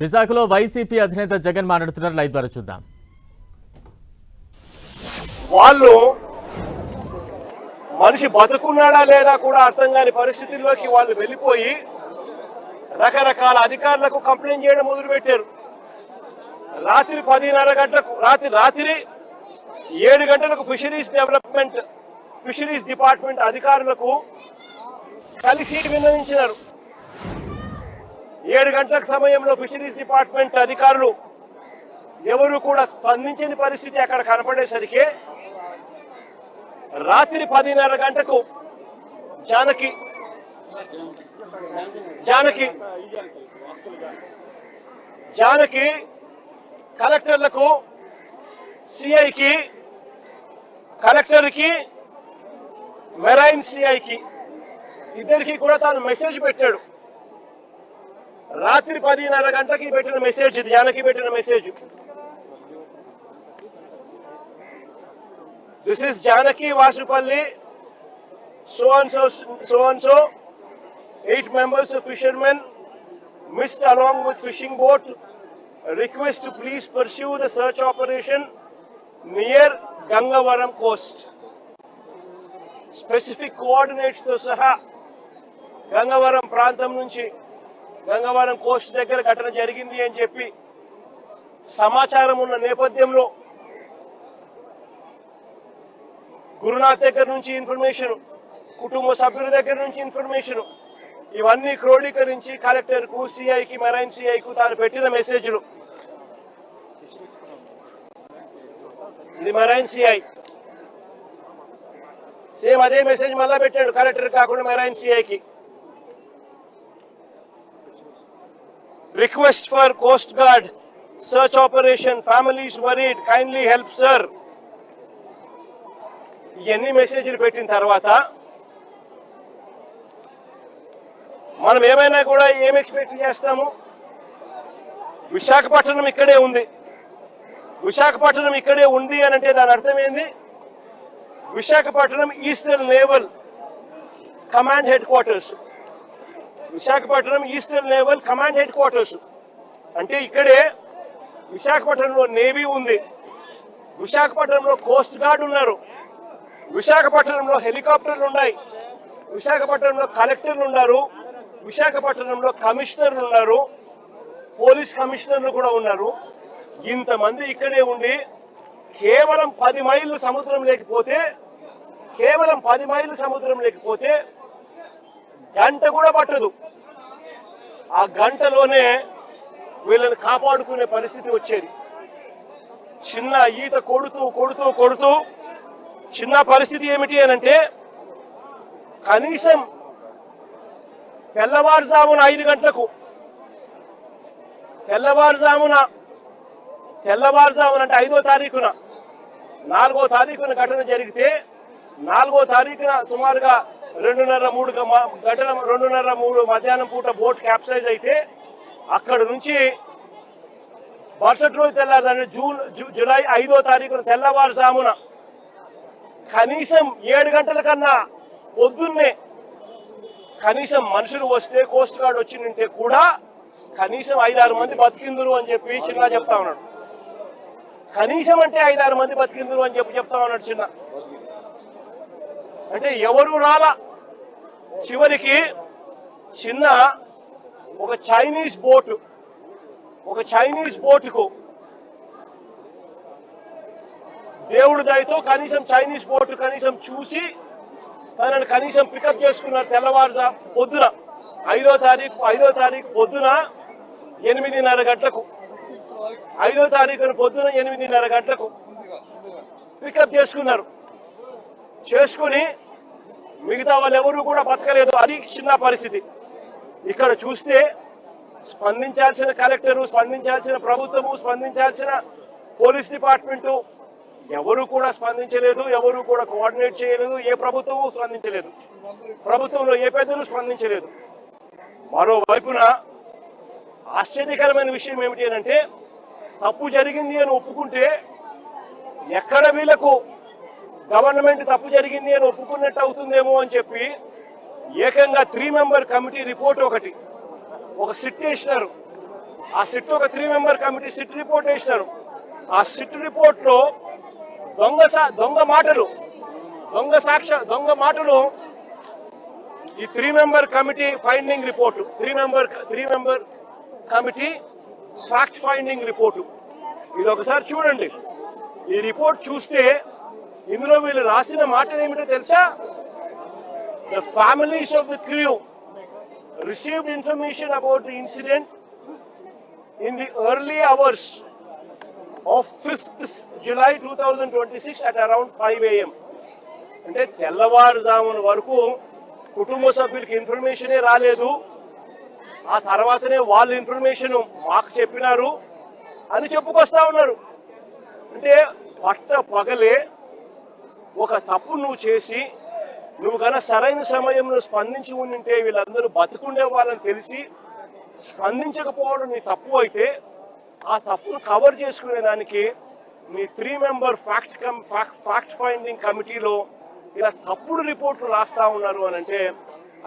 విశాఖలో వైసీపీ అధినేత జగన్ మాట్లాడుతున్నారు. లైవ్ ద్వారా చూద్దాం. వాళ్ళు మనిషి బతుకున్నాడా లేదా కూడా అర్థం కాని పరిస్థితుల్లోకి వాళ్ళు వెళ్ళిపోయి రకరకాల అధికారులకు కంప్లైంట్ చేయడం మొదలుపెట్టారు. రాత్రి 10:30 గంటలకు రాత్రి 7 గంటలకు ఫిషరీస్ డిపార్ట్మెంట్ అధికారులకు కలిసి విన్నవించినారు. 7 గంటల సమయంలో ఫిషరీస్ డిపార్ట్మెంట్ అధికారులు ఎవరు కూడా స్పందించని పరిస్థితి అక్కడ కనపడేసరికి రాత్రి 10:30 గంటకు జానకి కలెక్టర్లకు, సిఐకి, కలెక్టర్కి, మెరైన్ సిఐకి ఇద్దరికి కూడా తాను మెసేజ్ పెట్టాడు. రాత్రి 10:30 గంటకి పెట్టిన మెసేజ్ ఇది. జానకి పెట్టిన message. This is Janaki Vasupalli, so and so, 8 members of fishermen missed along with fishing boat. Request to please pursue the search operation near Gangavaram coast. Specific coordinates to saha Gangavaram ప్రాంతం నుంచి Gangavaram Coast దగ్గర ఘటన జరిగింది అని చెప్పి సమాచారం ఉన్న నేపథ్యంలో గురునాథ్ దగ్గర నుంచి ఇన్ఫర్మేషన్, కుటుంబ సభ్యుల దగ్గర నుంచి ఇన్ఫర్మేషన్ ఇవన్నీ క్రోడీకరించి కలెక్టర్కు, సిఐకి, మెరైన్ సిఐకు తాను పెట్టిన మెసేజ్లు. ఇది మెరైన్ సిఐ సేమ్ అదే మెసేజ్ మళ్ళా పెట్టాడు కలెక్టర్ కాకుండా మెరైన్ సిఐకి. Request for coast guard search operation, families worried, kindly help sir. ఇవన్నీ మెసేజ్లు పెట్టిన తర్వాత మనం ఏమైనా కూడా ఏం ఎక్స్పెక్ట్ చేస్తాము? విశాఖపట్నం ఇక్కడే ఉంది. విశాఖపట్నం ఇక్కడే ఉంది అని అంటే దాని అర్థం ఏంది? Visakhapatnam eastern naval command head quarters. Visakhapatnam eastern naval command head quarters అంటే ఇక్కడే విశాఖపట్నంలో నేవీ ఉంది, విశాఖపట్నంలో కోస్ట్ గార్డ్ ఉన్నారు, విశాఖపట్నంలో హెలికాప్టర్లు ఉన్నాయి, విశాఖపట్నంలో కలెక్టర్లు ఉన్నారు, విశాఖపట్నంలో కమిషనర్లు ఉన్నారు, పోలీస్ కమిషనర్లు కూడా ఉన్నారు. ఇంతమంది ఇక్కడే ఉండి కేవలం 10 మైళ్ళు సముద్రం లేకపోతే గంట కూడా పట్టదు. ఆ గంటలోనే వీళ్ళని కాపాడుకునే పరిస్థితి వచ్చేది. చిన్న ఈత కొడుతూ చిన్న పరిస్థితి ఏమిటి అనంటే కనీసం తెల్లవారుజామున 5 గంటలకు తెల్లవారుజామున అంటే 5వ తారీఖున 4వ తారీఖున ఘటన జరిగితే 4వ తారీఖున సుమారుగా 2:30-3 మధ్యాహ్నం పూట బోట్ క్యాప్సైజ్ అయితే అక్కడ నుంచి మరుసటి రోజు తెల్లారు జూలై 5వ తారీఖున తెల్లవారుజామున కనీసం 7 గంటల కన్నా పొద్దున్నే కనీసం మనుషులు వస్తే కోస్ట్ గార్డ్ వచ్చిందంటే కూడా కనీసం 5-6 మంది బతికిందురు అని చెప్పి చిన్న చెప్తా ఉన్నాడు. కనీసం అంటే 5-6 మంది బతికిందురు అని చెప్తా ఉన్నాడు చిన్న. అంటే ఎవరు రాలా. చివరికి చిన్న ఒక చైనీస్ బోటుకు దేవుడి దయతో కనీసం చైనీస్ బోట్ కనీసం చూసి తనని కనీసం పికప్ చేసుకున్నారు. తెల్లవారుజా పొద్దున 5వ తారీఖు పొద్దున 8:30 గంటలకు 5వ తారీఖున పొద్దున 8:30 గంటలకు పికప్ చేసుకుని మిగతా వాళ్ళు ఎవరు కూడా బతకలేదు. అది చిన్న పరిస్థితి. ఇక్కడ చూస్తే స్పందించాల్సిన కలెక్టరు, స్పందించాల్సిన ప్రభుత్వము, స్పందించాల్సిన పోలీస్ డిపార్ట్మెంటు ఎవరు కూడా స్పందించలేదు. ఎవరు కూడా కోఆర్డినేట్ చేయలేదు. ఏ ప్రభుత్వము స్పందించలేదు. ప్రభుత్వంలో ఏ పెద్దలు స్పందించలేదు. మరోవైపున ఆశ్చర్యకరమైన విషయం ఏమిటి అంటే తప్పు జరిగింది అని ఒప్పుకుంటే ఎక్కడ వీళ్లకు గవర్నమెంట్ తప్పు జరిగింది అని ఒప్పుకున్నట్టు అవుతుందేమో అని చెప్పి ఏకంగా 3 మెంబర్ కమిటీ రిపోర్ట్ ఒక సిట్ వేసినారు. ఆ సిట్ ఒక 3 మెంబర్ కమిటీ సిట్ రిపోర్ట్ వేసినారు. ఆ సిట్ రిపోర్ట్ లో దొంగ మాటలు ఈ 3 member committee finding report 3 member committee fact finding report ఇది ఒకసారి చూడండి. ఈ రిపోర్ట్ చూస్తే ఇందులో వీళ్ళు రాసిన మాటలు ఏమిటో తెలుసా? The families of the crew received information about the incident in the early hours of 5th July 2026 at around 5 AM. అంటే తెల్లవారుజామున వరకు కుటుంబ సభ్యులకి ఇన్ఫర్మేషనే రాలేదు. ఆ తర్వాతనే వాళ్ళు ఇన్ఫర్మేషన్ మాకు చెప్పినారు అని చెప్పుకొస్తా ఉన్నారు. అంటే పట్ట పగలే ఒక తప్పు నువ్వు చేసి నువ్వు కన్నా సరైన సమయంలో స్పందించి ఉంటే వీళ్ళందరూ బతుకుండే వాళ్ళని తెలిసి స్పందించకపోవడం నీ తప్పు అయితే ఆ తప్పును కవర్ చేసుకునే దానికి మీ 3 మెంబర్ ఫ్యాక్ట్ ఫైండింగ్ కమిటీలో ఇలా తప్పుడు రిపోర్ట్లు రాస్తా ఉన్నారు అని అంటే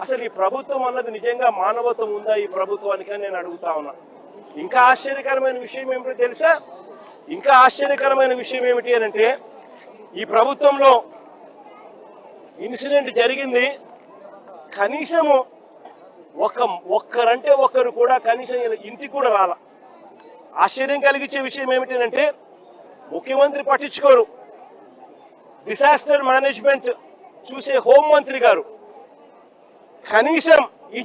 అసలు ఈ ప్రభుత్వం అన్నది నిజంగా మానవత్వం ఉందా ఈ ప్రభుత్వానికి అని నేను అడుగుతా ఉన్నా. ఇంకా ఆశ్చర్యకరమైన విషయం ఏమిటో తెలుసా? ఇంకా ఆశ్చర్యకరమైన విషయం ఏమిటి అని అంటే ఈ ప్రభుత్వంలో ఇన్సిడెంట్ జరిగింది, కనీసము ఒక్కరంటే ఒక్కరు కూడా కనీసం ఇంటికి కూడా రాల. ఆశ్చర్యం కలిగించే విషయం ఏమిటంటే ముఖ్యమంత్రి పట్టించుకోరు, డిసాస్టర్ మేనేజ్మెంట్ చూసే హోంమంత్రి గారు కనీసం ఈ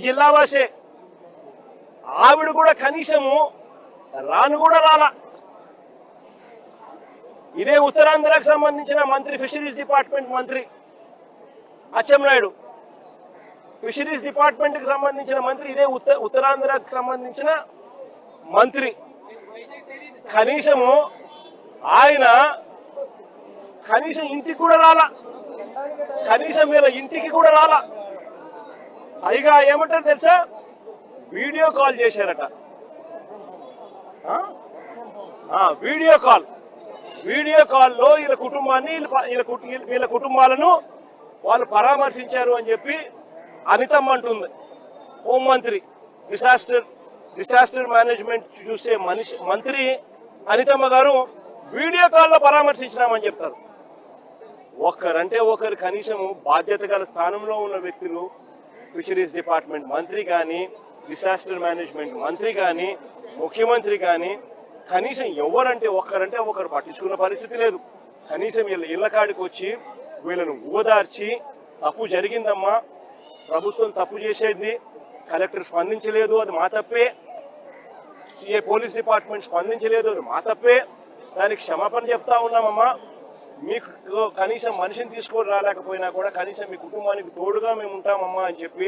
జిల్లావాసే ఆవిడ కూడా కనీసము రాను కూడా రాలా. ఇదే ఉత్తరాంధ్రకు సంబంధించిన మంత్రి ఫిషరీస్ డిపార్ట్మెంట్ మంత్రి అచ్చెన్నాయుడు, ఫిషరీస్ డిపార్ట్మెంట్ కి సంబంధించిన మంత్రి ఇదే ఉత్తరాంధ్రకు సంబంధించిన మంత్రి కనీసము ఆయన కనీసం ఇంటికి కూడా రాలా, కనీసం వీళ్ళ ఇంటికి కూడా రాలా. పైగా ఏమంటారు తెలుసా? వీడియో కాల్ చేశారట. వీడియో కాల్లో వీళ్ళ కుటుంబాలను వాళ్ళు పరామర్శించారు అని చెప్పి అనితమ్మ అంటుంది. హోంమంత్రి డిసాస్టర్ మేనేజ్మెంట్ చూసే మంత్రి అనితమ్మ గారు వీడియో కాల్లో పరామర్శించినామని చెప్తారు. ఒకరంటే ఒకరు కనీసం బాధ్యత గల స్థానంలో ఉన్న వ్యక్తులు ఫిషరీస్ డిపార్ట్మెంట్ మంత్రి కానీ డిసాస్టర్ మేనేజ్మెంట్ మంత్రి కానీ ముఖ్యమంత్రి కానీ కనీసం ఎవరంటే ఒకరు పట్టించుకున్న పరిస్థితి లేదు. కనీసం వీళ్ళ ఇళ్ల కాడికి వచ్చి వీళ్ళను ఓదార్చి తప్పు జరిగిందమ్మా, ప్రభుత్వం తప్పు చేసేది, కలెక్టర్ స్పందించలేదు అది మా తప్పే, సిఏ పోలీస్ డిపార్ట్మెంట్ స్పందించలేదు అది మా తప్పే, దానికి క్షమాపణ చెప్తా ఉన్నామమ్మా, మీకు కనీసం మనిషిని తీసుకొని రాలేకపోయినా కూడా కనీసం మీ కుటుంబానికి తోడుగా మేము ఉంటామమ్మా అని చెప్పి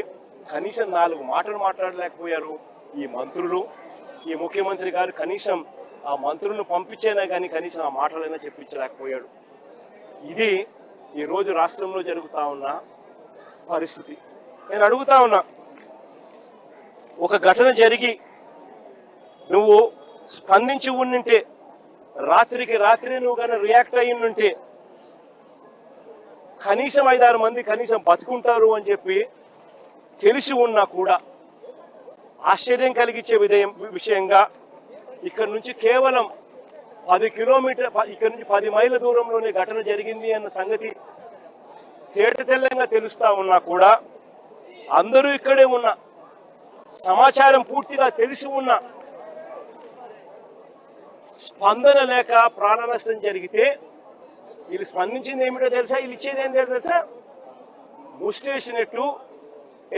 కనీసం 4 మాటలు మాట్లాడలేకపోయారు ఈ మంత్రులు. ఈ ముఖ్యమంత్రి గారు కనీసం ఆ మంత్రులను పంపించేనా కానీ కనీసం ఆ మాటలైనా చెప్పించలేకపోయాడు. ఇది ఈరోజు రాష్ట్రంలో జరుగుతా ఉన్న పరిస్థితి. నేను అడుగుతా ఉన్నా, ఒక ఘటన జరిగి నువ్వు స్పందించి ఉండింటే, రాత్రికి రాత్రి నువ్వు కానీ రియాక్ట్ అయ్యి ఉంటే కనీసం 5-6 మంది కనీసం బతుకుంటారు అని చెప్పి తెలిసి ఉన్నా కూడా ఆశ్చర్యం కలిగించే విషయంగా ఇక్కడ నుంచి కేవలం 10 కిలోమీటర్ ఇక్కడ నుంచి 10 మైళ్ళ దూరంలోనే ఘటన జరిగింది అన్న సంగతి తేటతెల్లంగా తెలుస్తా ఉన్నా కూడా అందరూ ఇక్కడే ఉన్న సమాచారం పూర్తిగా తెలిసి ఉన్న స్పందన లేక ప్రాణ నష్టం జరిగితే వీళ్ళు స్పందించింది ఏమిటో తెలుసా? వీళ్ళు ఇచ్చేది ఏం తెలుసా? ముస్టేసినట్టు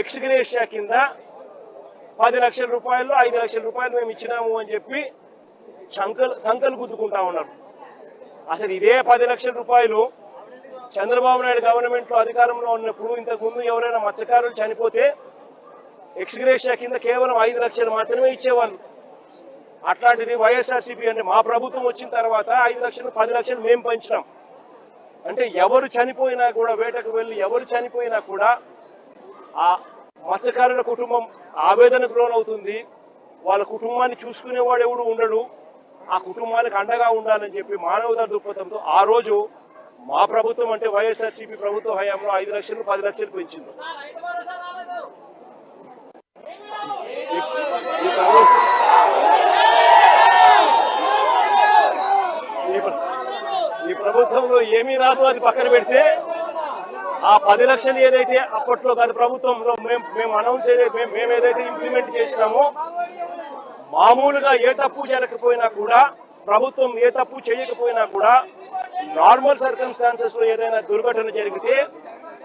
ఎక్స్గ్రేషియా కింద 10 లక్షల రూపాయలు 5 లక్షల రూపాయలు మేము ఇచ్చినాము అని చెప్పి సంకలు గుద్దుకుంటా ఉన్నారు. అసలు ఇదే 10 లక్షల రూపాయలు చంద్రబాబు నాయుడు గవర్నమెంట్లో అధికారంలో ఉన్నప్పుడు ఇంతకుముందు ఎవరైనా మత్స్యకారులు చనిపోతే ఎక్స్గ్రేషియా కింద కేవలం 5 లక్షలు మాత్రమే ఇచ్చేవాళ్ళు. అట్లాంటిది వైఎస్ఆర్సీపీ అంటే మా ప్రభుత్వం వచ్చిన తర్వాత 5 లక్షలు 10 లక్షలు మేము పంచినాం. అంటే ఎవరు చనిపోయినా కూడా, వేటకు వెళ్ళి ఎవరు చనిపోయినా కూడా ఆ మత్స్యకారుల కుటుంబం ఆవేదనకు లోనవుతుంది. వాళ్ళ కుటుంబాన్ని చూసుకునేవాడు ఎవడు ఉండడు, ఆ కుటుంబానికి అండగా ఉండాలని చెప్పి మానవతా దృక్పథంతో ఆ రోజు మా ప్రభుత్వం అంటే వైఎస్ఆర్సీపీ ప్రభుత్వ హయాంలో 5 లక్షలు 10 లక్షలు పెంచింది. ప్రభుత్వంలో ఏమీ రాదు, అది పక్కన పెడితే ఆ 10 లక్షలు ఏదైతే అప్పట్లో గత ప్రభుత్వంలో మేము అనౌన్స్ మేము ఏదైతే ఇంప్లిమెంట్ చేసినామో, మామూలుగా ఏ తప్పు జరగకపోయినా కూడా, ప్రభుత్వం ఏ తప్పు చేయకపోయినా కూడా, నార్మల్ సర్కమ్స్టాన్సెస్ లో ఏదైనా దుర్ఘటన జరిగితే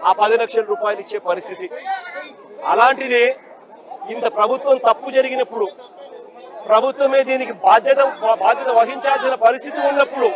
ఆ 10 లక్షల రూపాయలు ఇచ్చే పరిస్థితి. అలాంటిది ఇంత ప్రభుత్వం తప్పు జరిగినప్పుడు, ప్రభుత్వమే దీనికి బాధ్యత వహించాల్సిన పరిస్థితి ఉన్నప్పుడు